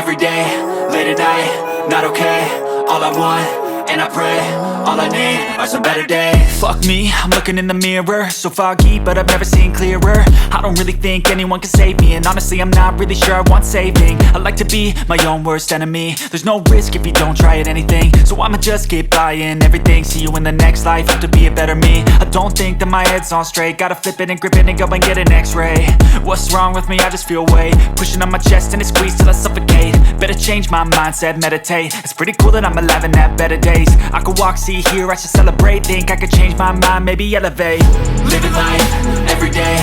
every day, late at night, not okay. All I want, and I pray, all I need are some better days. Fuck me, I'm looking in the mirror, so foggy, but I've never seen clearer. I don't really think anyone can save me, and honestly I'm not really sure I want saving. I like to be my own worst enemy. There's no risk if you don't try at anything, so I'ma just keep buying everything. See you in the next life, have to be a better me. I don't think that my head's on straight, gotta flip it and grip it and go and get an x-ray. What's wrong with me? I just feel weight pushing on my chest and it squeezes till I suffocate. Better change my mindset, meditate. It's pretty cool that I'm alive and have better days. I could walk, see, hear, I should celebrate. Think I could change my mind, maybe elevate. Living life, every day,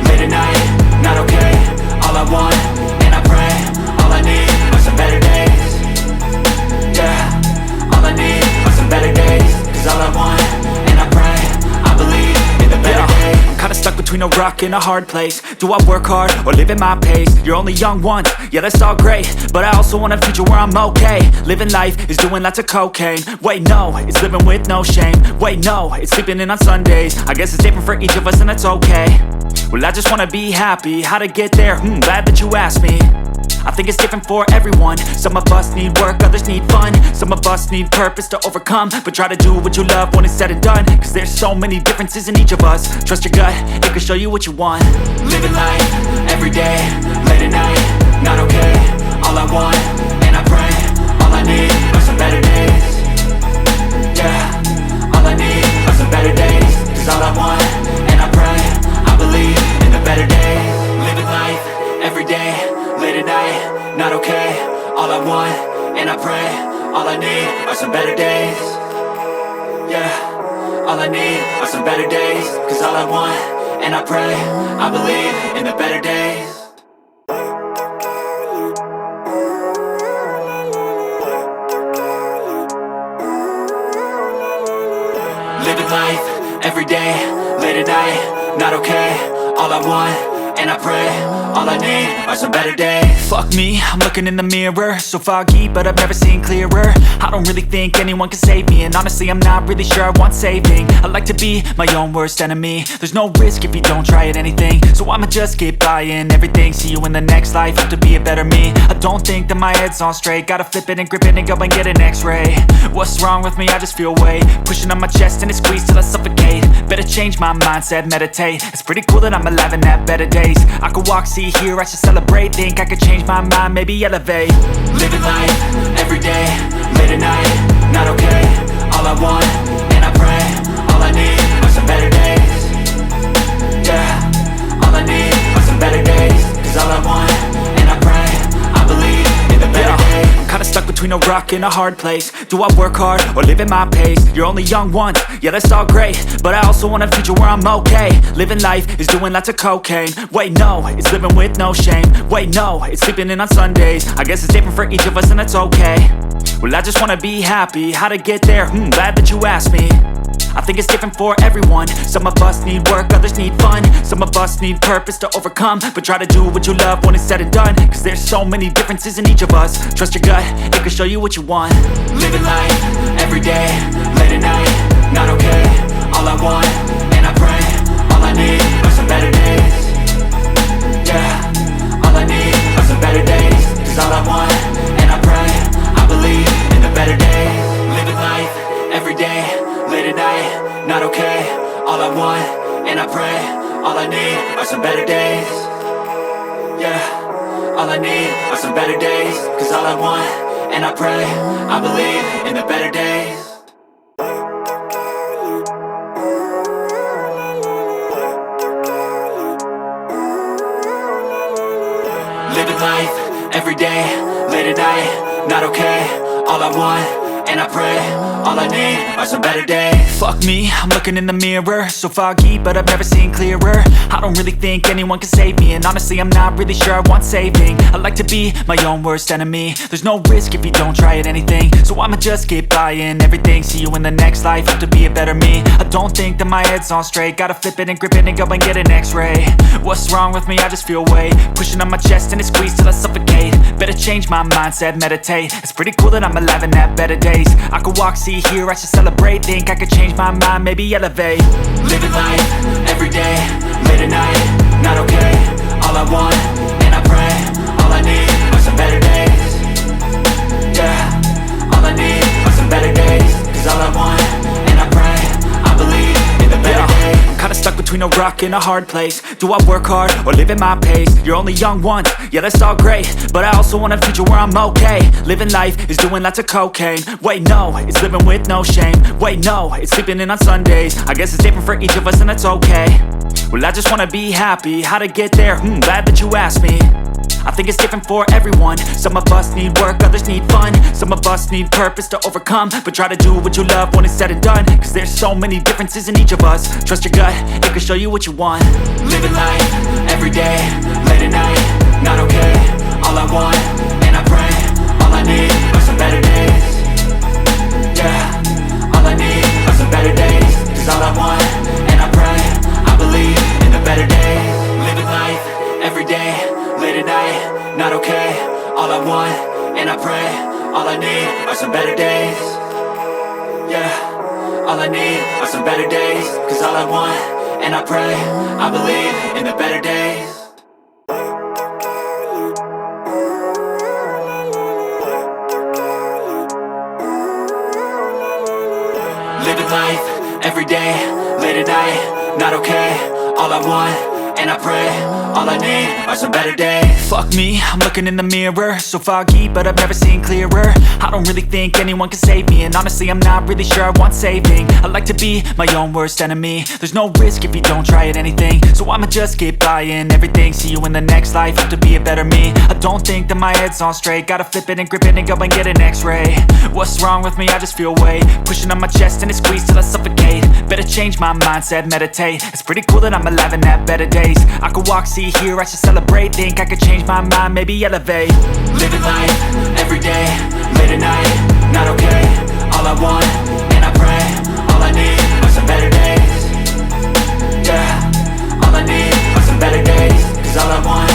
late at night, not okay. All I want, and I pray, all I need are some better days. Yeah, all I need are some better days. Cause all I want, and I pray, I believe in the better days. I'm kinda stuck between a rock and a hard place. Do I work hard or live at my pace? You're only young once, yeah that's all great, but I also want a future where I'm okay. Living life is doing lots of cocaine. Wait no, it's living with no shame. Wait no, it's sleeping in on Sundays. I guess it's different for each of us and that's okay. Well I just wanna be happy, how to get there? Glad that you asked me. I think it's different for everyone. Some of us need work, others need fun. Some of us need purpose to overcome. But try to do what you love when it's said and done. Cause there's so many differences in each of us. Trust your gut, it can show you what you want. Living life, every day, late at night, not okay. All I want, and I pray, all I need are some better days. Yeah, all I need are some better days. Cause all I want, and I pray, I believe in the better days. Living life, every day, late at night, not okay. All I want, and I pray, all I need are some better days. Yeah, all I need are some better days. Cause all I want, and I pray, I believe in the better days. Living life, every day, late at night, not okay. All I want, and I pray, all I need are some better days. Fuck me, I'm looking in the mirror, so foggy, but I've never seen clearer. I don't really think anyone can save me, and honestly I'm not really sure I want saving. I like to be my own worst enemy. There's no risk if you don't try at anything, so I'ma just keep buying everything. See you in the next life, have to be a better me. I don't think that my head's on straight, gotta flip it and grip it and go and get an x-ray. What's wrong with me? I just feel weight pushing on my chest and it squeezes till I suffocate. Better change my mindset, meditate. It's pretty cool that I'm alive and have better days. I could walk, see, hear, I should celebrate. Think I could change my mind, maybe elevate. Living life, every day, late at night, not okay. All I want, and I pray, all I need are some better days. Yeah, all I need are some better days. Cause all I want, and I pray, I believe in the better days. I'm kinda stuck between a rock and a hard place. Do I work hard or live at my pace? You're only young once, yeah that's all great, but I also want a future where I'm okay. Living life is doing lots of cocaine. Wait no, it's living with no shame. Wait no, it's sleeping in on Sundays. I guess it's different for each of us and that's okay. Well I just wanna be happy, how to get there? Glad that you asked me. I think it's different for everyone. Some of us need work, others need fun. Some of us need purpose to overcome. But try to do what you love when it's said and done. Cause there's so many differences in each of us. Trust your gut, it can show you what you want. Living life, every day, late at night, not okay. All I want, and I pray, all I need are some better days. Yeah, all I need are some better days. Cause all I want, and I pray, I believe in the better days. Living life, every day, late at night, not okay. All I want, and I pray, all I need are some better days. Yeah, all I need are some better days. Cause all I want, and I pray, I believe in the better days. Living life, every day, late at night, not okay. All I want, and I pray, all I need are some better days. Fuck me, I'm looking in the mirror, so foggy, but I've never seen clearer. I don't really think anyone can save me, and honestly I'm not really sure I want saving. I like to be my own worst enemy. There's no risk if you don't try at anything, so I'ma just keep buying everything. See you in the next life, have to be a better me. I don't think that my head's on straight, gotta flip it and grip it and go and get an x-ray. What's wrong with me? I just feel weight pushing on my chest and it squeezes till I suffocate. Better change my mindset, meditate. It's pretty cool that I'm alive and have better days. I could walk, see, hear, I should celebrate. Think I could change my mind, maybe elevate. Living life, every day, late at night, not okay. All I want, and I pray, all I need are some better days. Cause all I want, and I pray, I believe in the better days. I'm kinda stuck between a rock and a hard place. Do I work hard or live at my pace? You're only young once, yeah that's all great, but I also want a future where I'm okay. Living life is doing lots of cocaine. Wait no, it's living with no shame. Wait no, it's sleeping in on Sundays. I guess it's different for each of us and that's okay. Well I just wanna be happy, how to get there? Glad that you asked me. I think it's different for everyone. Some of us need work, others need fun. Some of us need purpose to overcome. But try to do what you love when it's said and done. Cause there's so many differences in each of us. Trust your gut, it can show you what you want. Living life, everyday, late at night, not okay. All I want, and I pray, all I need are some better days. Yeah, all I need are some better days. Cause all I want, and I pray, I believe in the better days. Living life, everyday, late at night, not okay. All I want, and I pray, all I need are some better days. Yeah, all I need are some better days. Cause all I want, and I pray, I believe in the better days. Living life, everyday, late at night, not okay. All I want, and I pray, all I need are some better days. Fuck me, I'm looking in the mirror, so foggy, but I've never seen clearer. I don't really think anyone can save me, and honestly I'm not really sure I want saving. I like to be my own worst enemy. There's no risk if you don't try at anything, so I'ma just keep buying everything. See you in the next life, hope to be a better me. I don't think that my head's on straight, gotta flip it and grip it and go and get an x-ray. What's wrong with me? I just feel weight pushing on my chest and it squeezes till I suffocate. Better change my mindset, meditate. It's pretty cool that I'm alive and have better days. I could walk, see, hear, I should celebrate. Think I could change my mind, maybe elevate. Living life, everyday, late at night, not okay. All I want, and I pray, all I need are some better days. Yeah, all I need are some better days. Cause all I want,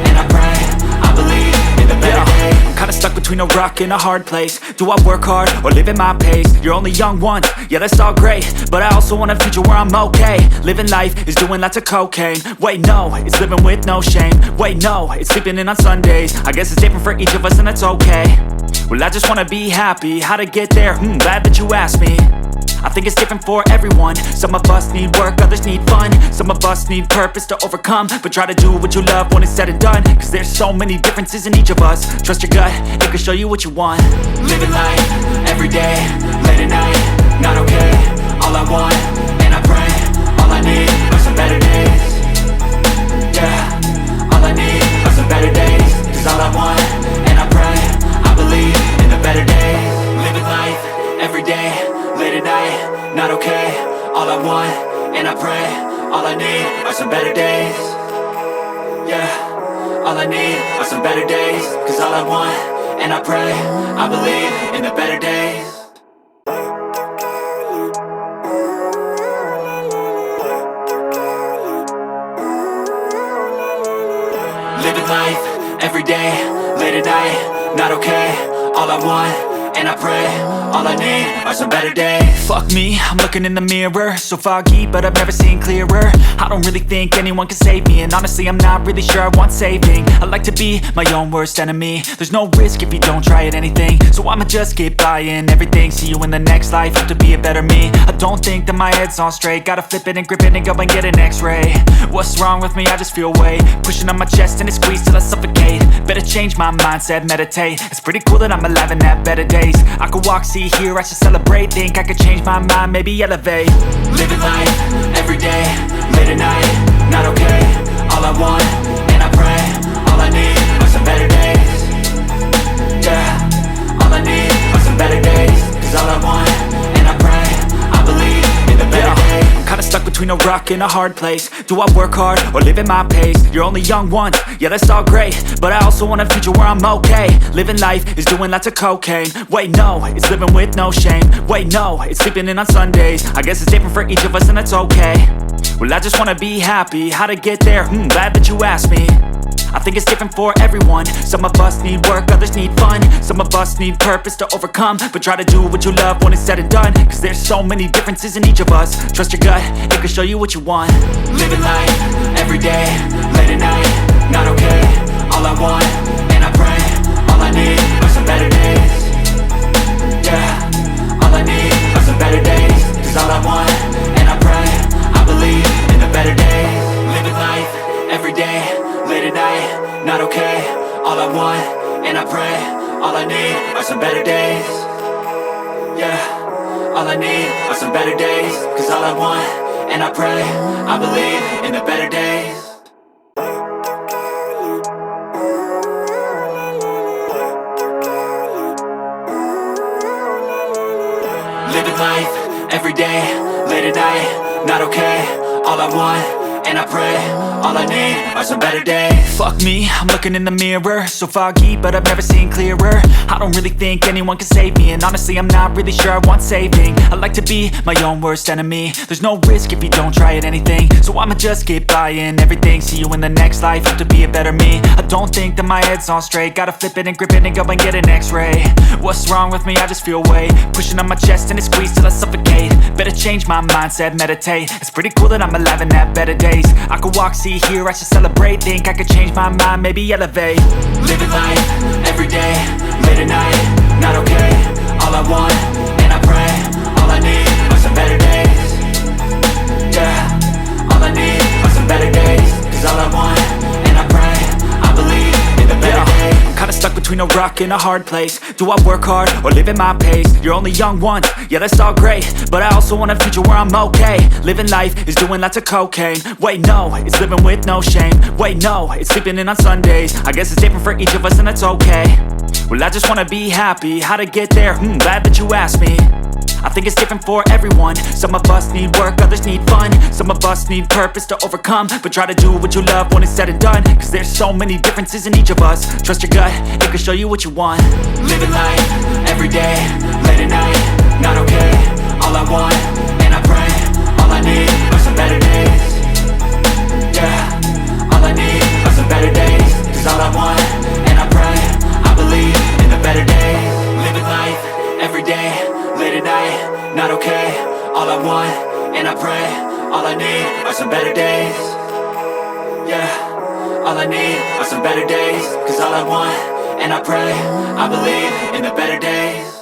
and I pray, I believe in the better days. I'm kinda stuck between a rock and a hard place. Do I work hard or live at my pace? You're only young once, yeah that's all great, but I also want a future where I'm okay. Living life is doing lots of cocaine. Wait no, it's living with no shame. Wait no, it's sleeping in on Sundays. I guess it's different for each of us and that's okay. Well I just wanna be happy, how to get there? Glad that you asked me. I think it's different for everyone. Some of us need work, others need fun. Some of us need purpose to overcome. But try to do what you love when it's said and done. Cause there's so many differences in each of us. Trust your gut, it can show you what you want. Living life, everyday, late at night, not okay. All I want, and I pray, all I need are some better days. Yeah, all I need are some better days. Cause all I want, and I pray, I believe in the better days. Living life, everyday, late at night, not okay. All I want, and I pray, all I need are some better days. Yeah, all I need are some better days. Cause all I want, and I pray, I believe in the better days. Living life, everyday, late at night, not okay. All I want, and I pray, all I need are some better days. Fuck me, I'm looking in the mirror, so foggy, but I've never seen clearer. I don't really think anyone can save me, and honestly I'm not really sure I want saving. I like to be my own worst enemy. There's no risk if you don't try at anything, so I'ma just keep buying everything. See you in the next life, hope to be a better me. I don't think that my head's on straight, gotta flip it and grip it and go and get an x-ray. What's wrong with me? I just feel weight pushing on my chest and it squeezes till I suffocate. Better change my mindset, meditate. It's pretty cool that I'm alive and have better days. I could walk, see, hear, I should celebrate. Think I could change my mind, maybe elevate. Living life, everyday, late at night, not okay. All I want, and I pray, all I need are some better days. Yeah, all I need are some better days. Cause all I want, and I pray, I believe in the better days. I'm kinda stuck between a rock and a hard place. Do I work hard or live at my pace? You're only young once, yeah that's all great, but I also want a future where I'm okay. Living life is doing lots of cocaine. Wait no, it's living with no shame. Wait no, it's sleeping in on Sundays. I guess it's different for each of us and that's okay. Well I just wanna be happy, how to get there? Glad that you asked me. I think it's different for everyone. Some of us need work, others need fun. Some of us need purpose to overcome. But try to do what you love when it's said and done. Cause there's so many differences in each of us. Trust your gut, it can show you what you want. Living life, everyday, late at night, not okay. All I want, and I pray, all I need are some better days. Yeah, all I need are some some better days. Cause all I want, and I pray, I believe in the better days. Living life, everyday, late at night, not okay. All I want, and I pray, all I need are some better days. Yeah, all I need are some better days. Cause all I want, and I pray, I believe in the better days. Living life, everyday, late at night, not okay. All I want, and I pray, all I need are some better days. Fuck me, I'm looking in the mirror, so foggy, but I've never seen clearer. I don't really think anyone can save me, and honestly I'm not really sure I want saving. I like to be my own worst enemy. There's no risk if you don't try at anything, so I'ma just keep buying everything. See you in the next life, have to be a better me. I don't think that my head's on straight, gotta flip it and grip it and go and get an x-ray. What's wrong with me? I just feel weight pushing on my chest and it squeezes till I suffocate. Better change my mindset, meditate. It's pretty cool that I'm alive and have better days. I could walk, see, hear, I should celebrate. Think I could change my mind, maybe elevate. Living life, everyday, late at night, not okay. All I want, and I pray, all I need are some better days. Yeah, all I need are some better days. Cause all I want, and I pray, I believe in the better days. I'm kinda stuck between a rock and a hard place. Do I work hard or live at my pace? You're only young once, yeah that's all great, but I also want a future where I'm okay. Living life is doing lots of cocaine. Wait no, it's living with no shame. Wait no, it's sleeping in on Sundays. I guess it's different for each of us and that's okay. Well I just wanna be happy, how to get there? Glad that you asked me. I think it's different for everyone. Some of us need work, others need fun. Some of us need purpose to overcome. But try to do what you love when it's said and done. Cause there's so many differences in each of us. Trust your gut, it can show you what you want. Living life, everyday, late at night, not okay. All I want, and I pray, all I need are some better days. Yeah, all I need are some better days. Cause all I want, and I pray, I believe in the better days. Living life, everyday, late at night, not okay. All I want, and I pray, all I need are some better days. Yeah, all I need are some better days. Cause all I want, and I pray, I believe in the better days.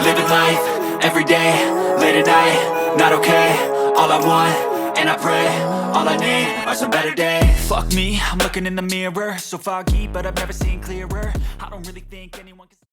Living life, everyday, late at night, not okay. All I want, and I pray, all I need are some better days. Fuck me, I'm looking in the mirror, so foggy, but I've never seen clearer. I don't really think anyone can